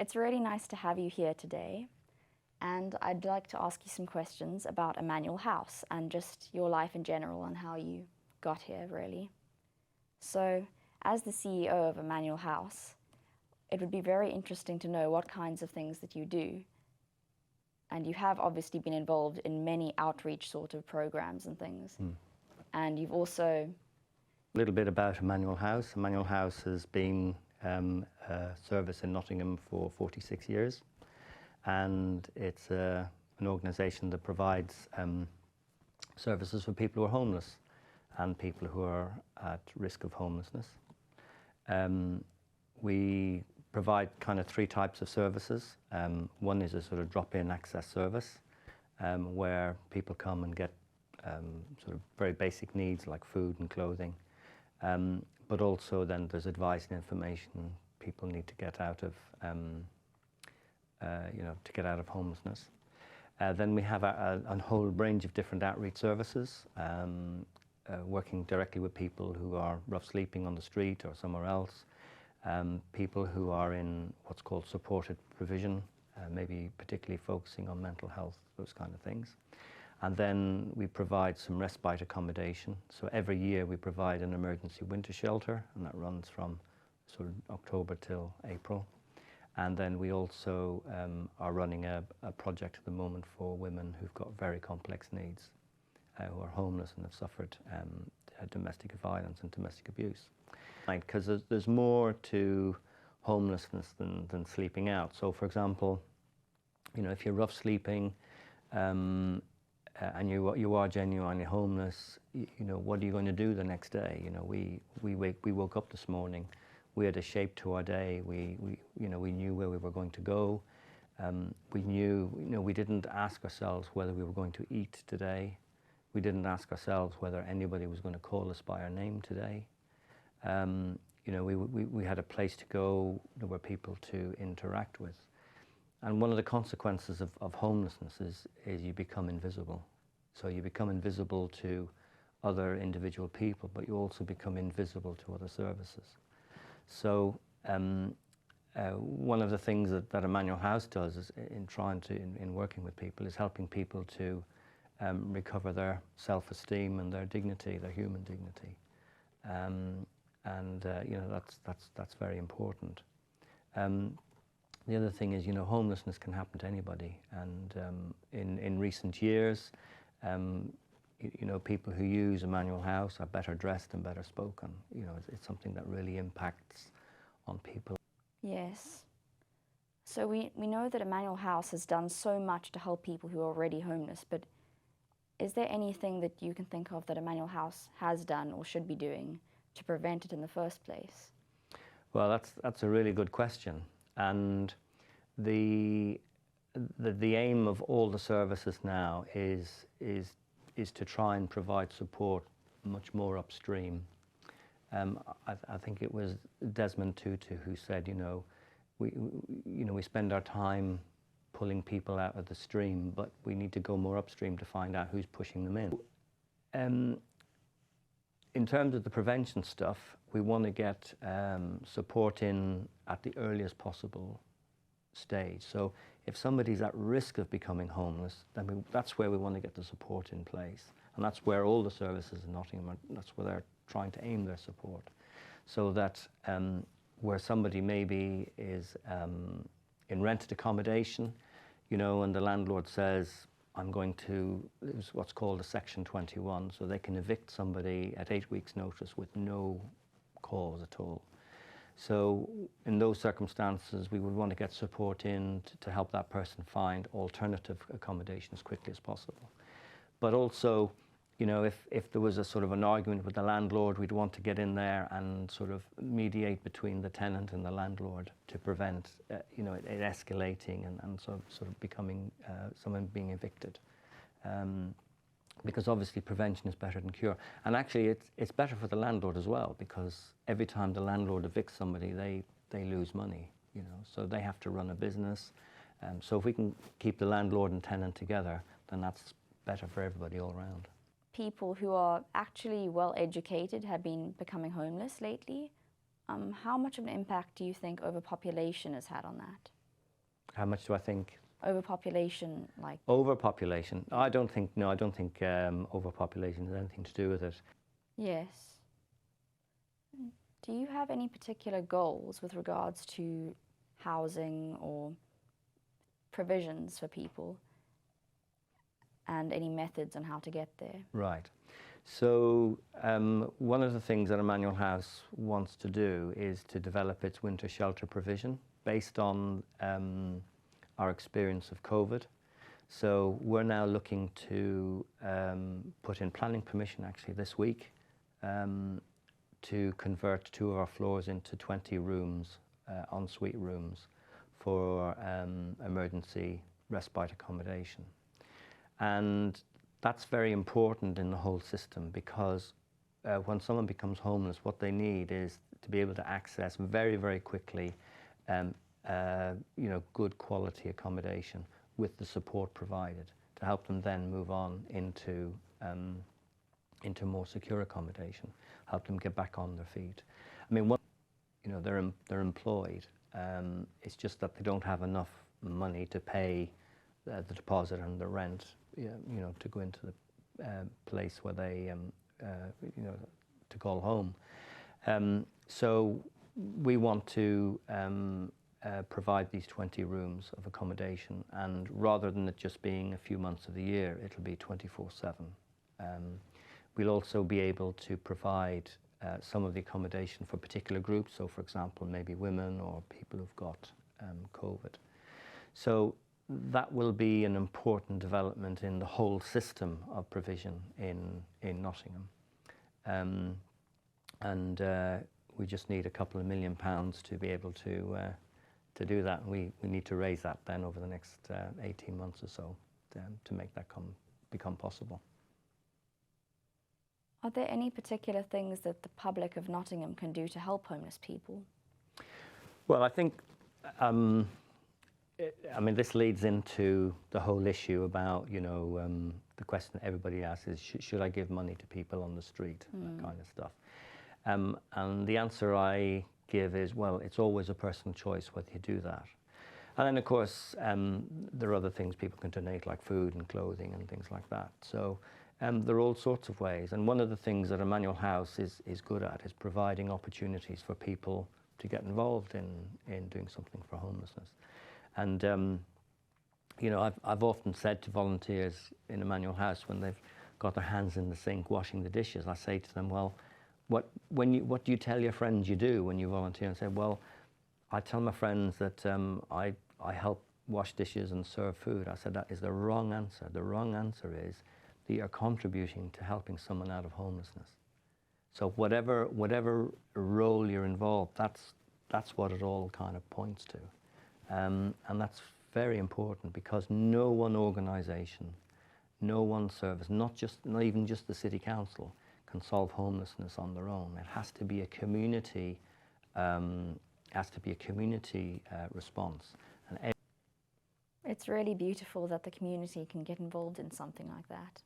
It's really nice to have you here today, and I'd like to ask you some questions about Emmanuel House and just your life in general and how you got here, really. So, as the CEO of Emmanuel House, it would be very interesting to know what kinds of things that you do. And you have obviously been involved in many outreach sort of programs and things. And you've also... A little bit about Emmanuel House. Emmanuel House has been a service in Nottingham for 46 years. And it's an organisation that provides services for people who are homeless and people who are at risk of homelessness. We provide kind of three types of services. One is a sort of drop-in access service where people come and get sort of very basic needs like food and clothing. But also then there's advice and information people need to get out of, to get out of homelessness. Then we have a whole range of different outreach services, working directly with people who are rough sleeping on the street or somewhere else, people who are in what's called supported provision, maybe particularly focusing on mental health, those kind of things. And then we provide some respite accommodation. So every year we provide an emergency winter shelter, and that runs from sort of October till April. And then we also are running a project at the moment for women who've got very complex needs, who are homeless and have suffered domestic violence and domestic abuse. Because there's more to homelessness than sleeping out. So for example, if you're rough sleeping, and you are genuinely homeless, what are you going to do the next day? We woke up this morning, we had a shape to our day. We knew where we were going to go. We knew, we didn't ask ourselves whether we were going to eat today. We didn't ask ourselves whether anybody was going to call us by our name today. We had a place to go. There were people to interact with. And one of the consequences of homelessness is you become invisible. So you become invisible to other individual people, but you also become invisible to other services. So one of the things that Emmanuel House does is in working with people is helping people to recover their self-esteem and their dignity, their human dignity. That's very important. The other thing is, homelessness can happen to anybody, and in recent years, people who use Emmanuel House are better dressed and better spoken. It's something that really impacts on people. Yes. So we know that Emmanuel House has done so much to help people who are already homeless, but is there anything that you can think of that Emmanuel House has done or should be doing to prevent it in the first place? Well, that's a really good question. And the aim of all the services now is to try and provide support much more upstream. I think it was Desmond Tutu who said, we spend our time pulling people out of the stream, but we need to go more upstream to find out who's pushing them in. In terms of the prevention stuff, we want to get support in at the earliest possible stage. So if somebody's at risk of becoming homeless, then that's where we want to get the support in place. And that's where all the services in Nottingham, that's where they're trying to aim their support. So that where somebody maybe is in rented accommodation, and the landlord says, I'm going to, it's what's called a Section 21, so they can evict somebody at 8 weeks' notice with no cause at all. So in those circumstances, we would want to get support in to help that person find alternative accommodation as quickly as possible. But also, if there was a sort of an argument with the landlord, we'd want to get in there and sort of mediate between the tenant and the landlord to prevent, it escalating and sort of becoming someone being evicted. Because obviously prevention is better than cure. And actually it's better for the landlord as well, because every time the landlord evicts somebody, they lose money, so they have to run a business. So if we can keep the landlord and tenant together, then that's better for everybody all around. People who are actually well educated have been becoming homeless lately. How much of an impact do you think overpopulation has had on that? How much do I think? Overpopulation, like... Overpopulation. I don't think, no, I don't think overpopulation has anything to do with it. Yes. Do you have any particular goals with regards to housing or provisions for people, and any methods on how to get there? Right. So one of the things that Emmanuel House wants to do is to develop its winter shelter provision based on our experience of COVID. So we're now looking to put in planning permission actually this week to convert 2 of our floors into 20 rooms, ensuite rooms for emergency respite accommodation. And that's very important in the whole system, because when someone becomes homeless, what they need is to be able to access very, very quickly good quality accommodation with the support provided to help them then move on into more secure accommodation, help them get back on their feet. I mean, they're employed. It's just that they don't have enough money to pay the deposit and the rent, to go into the place where they, to call home. So we want to provide these 20 rooms of accommodation, and rather than it just being a few months of the year, it'll be 24/7. We'll also be able to provide some of the accommodation for particular groups, so for example maybe women or people who've got COVID. So that will be an important development in the whole system of provision in Nottingham. We just need a couple of £1 million to be able to do that. We need to raise that then over the next 18 months or so to make that become possible. Are there any particular things that the public of Nottingham can do to help homeless people? Well, I think, this leads into the whole issue about, the question that everybody asks is, should I give money to people on the street, that kind of stuff. And the answer I give is, well, it's always a personal choice whether you do that. And then, of course, there are other things people can donate, like food and clothing and things like that. So there are all sorts of ways. And one of the things that Emmanuel House is good at is providing opportunities for people to get involved in doing something for homelessness. And, I've often said to volunteers in Emmanuel House when they've got their hands in the sink washing the dishes, I say to them, well, what do you tell your friends you do when you volunteer? And say, well, I tell my friends that I help wash dishes and serve food. I said that is the wrong answer. The wrong answer is that you're contributing to helping someone out of homelessness. So whatever role you're involved, that's what it all kind of points to. And that's very important, because no one organisation, no one service, not even just the city council, can solve homelessness on their own. It has to be a community, response. And it's really beautiful that the community can get involved in something like that.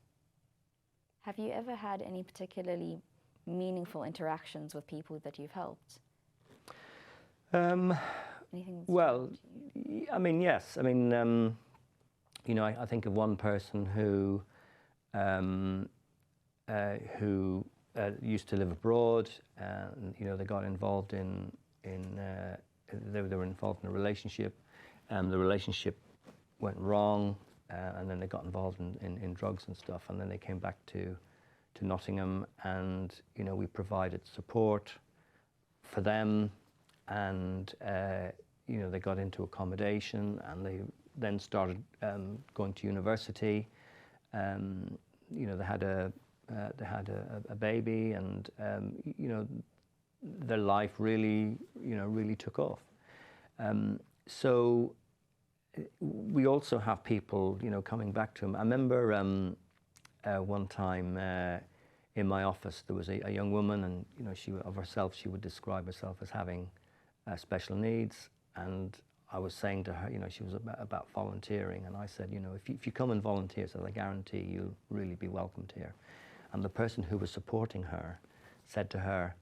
Have you ever had any particularly meaningful interactions with people that you've helped? Well, yes. I think of one person who used to live abroad, and they got involved they were involved in a relationship, and the relationship went wrong, and then they got involved in drugs and stuff, and then they came back to Nottingham, and we provided support for them, and they got into accommodation, and they then started going to university. They had a baby, and their life really took off. So we also have people coming back to them. I remember one time in my office there was a young woman, and she would describe herself as having special needs, and I was saying to her, she was about volunteering, and I said, if you come and volunteer, so I guarantee you'll really be welcomed here. And the person who was supporting her said to her,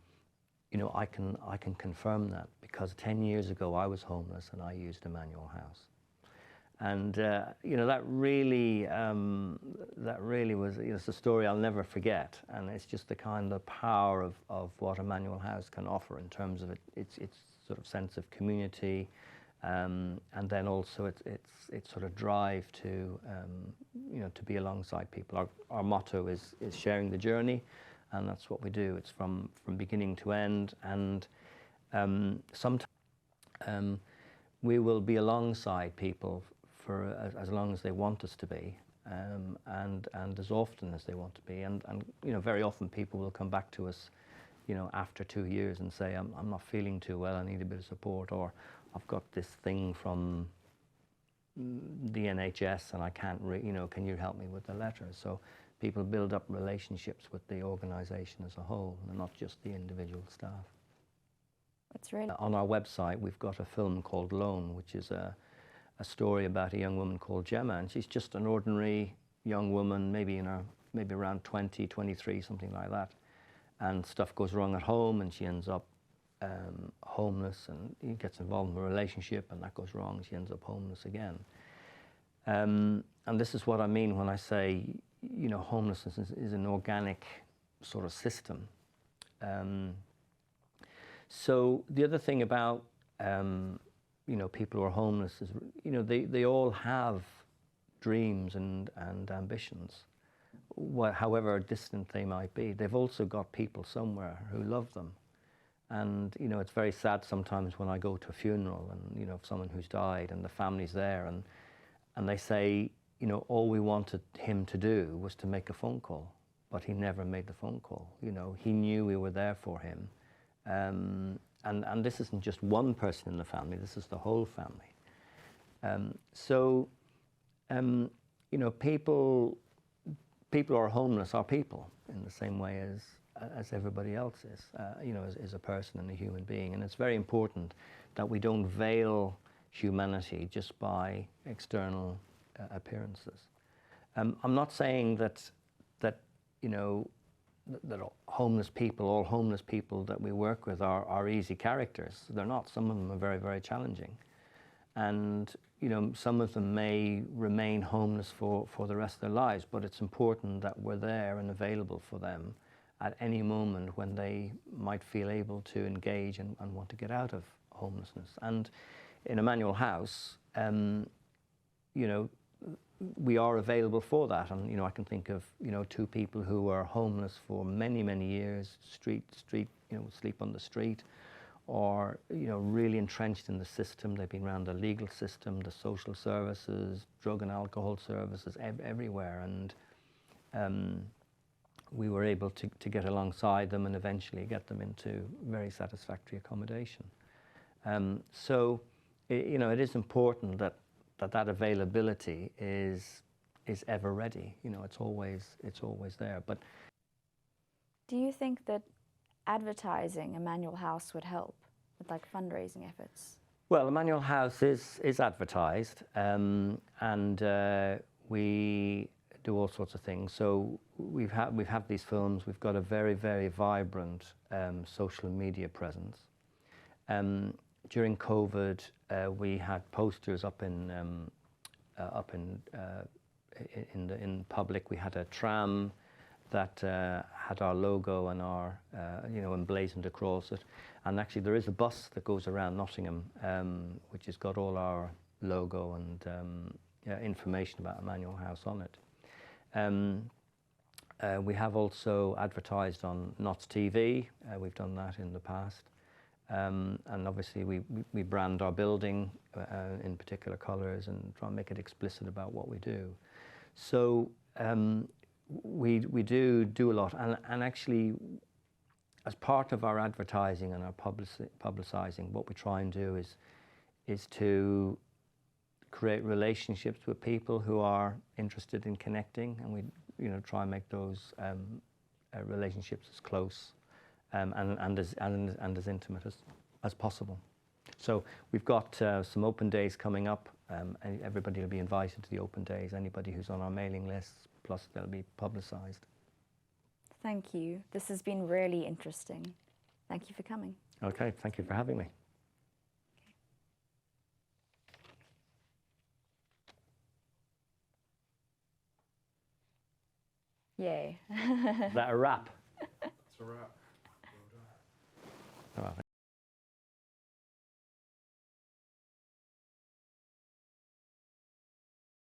I can confirm that, because 10 years ago I was homeless and I used Emmanuel House. And you know, that really was, you know, it's a story I'll never forget, and it's just the kind of power of what Emmanuel House can offer in terms of its sort of sense of community, and then also its sort of drive to you know, to be alongside people. Our motto is sharing the journey, and that's what we do. It's from beginning to end, and sometimes we will be alongside people for as long as they want us to be, and as often as they want to be, and you know, very often people will come back to us, you know, after 2 years and say, I'm not feeling too well, I need a bit of support, or I've got this thing from the NHS and I can't, you know, can you help me with the letter? So people build up relationships with the organisation as a whole, and not just the individual staff. It's really... On our website, we've got a film called Lone, which is a story about a young woman called Gemma, and she's just an ordinary young woman, maybe around 20, 23, something like that. And stuff goes wrong at home, and she ends up homeless, and he gets involved in a relationship, and that goes wrong. She ends up homeless again. And this is what I mean when I say, you know, homelessness is an organic sort of system. So the other thing about you know, people who are homeless is, you know, they all have dreams and ambitions, however distant they might be. They've also got people somewhere who love them. And, you know, it's very sad sometimes when I go to a funeral and, you know, of someone who's died and the family's there, and they say, you know, all we wanted him to do was to make a phone call, but he never made the phone call. You know, he knew we were there for him. And this isn't just one person in the family, this is the whole family. So, you know, people who are homeless are people in the same way as everybody else is, you know, as a person and a human being. And it's very important that we don't veil humanity just by external appearances. I'm not saying that you know, that all homeless people that we work with are easy characters. They're not. Some of them are very, very challenging. And, you know, some of them may remain homeless for the rest of their lives, but it's important that we're there and available for them at any moment when they might feel able to engage and want to get out of homelessness. And in Emmanuel House, you know, we are available for that. And, you know, I can think of, you know, 2 people who were homeless for many, many years, street, you know, sleep on the street, or, you know, really entrenched in the system. They've been around the legal system, the social services, drug and alcohol services, everywhere. And we were able to get alongside them and eventually get them into very satisfactory accommodation. So, you know, it is important that availability is ever ready. You know, it's always there. But do you think that advertising Emmanuel House would help with, like, fundraising efforts? Well, Emmanuel House is advertised, and we do all sorts of things. So we've had these films. We've got a very, very vibrant social media presence. During COVID, we had posters up in public. We had a tram that had our logo and our you know, emblazoned across it. And actually, there is a bus that goes around Nottingham, which has got all our logo and information about Emmanuel House on it. We have also advertised on Notts TV. We've done that in the past. And obviously we brand our building in particular colours and try and make it explicit about what we do. So we do a lot, and actually, as part of our advertising and our publicising, what we try and do is to create relationships with people who are interested in connecting, and we, you know, try and make those relationships as close and as intimate as possible. So we've got some open days coming up. Everybody will be invited to the open days, anybody who's on our mailing lists, plus they'll be publicised. Thank you. This has been really interesting. Thank you for coming. Okay, thank you for having me. Yay. Is that a wrap? It's a wrap.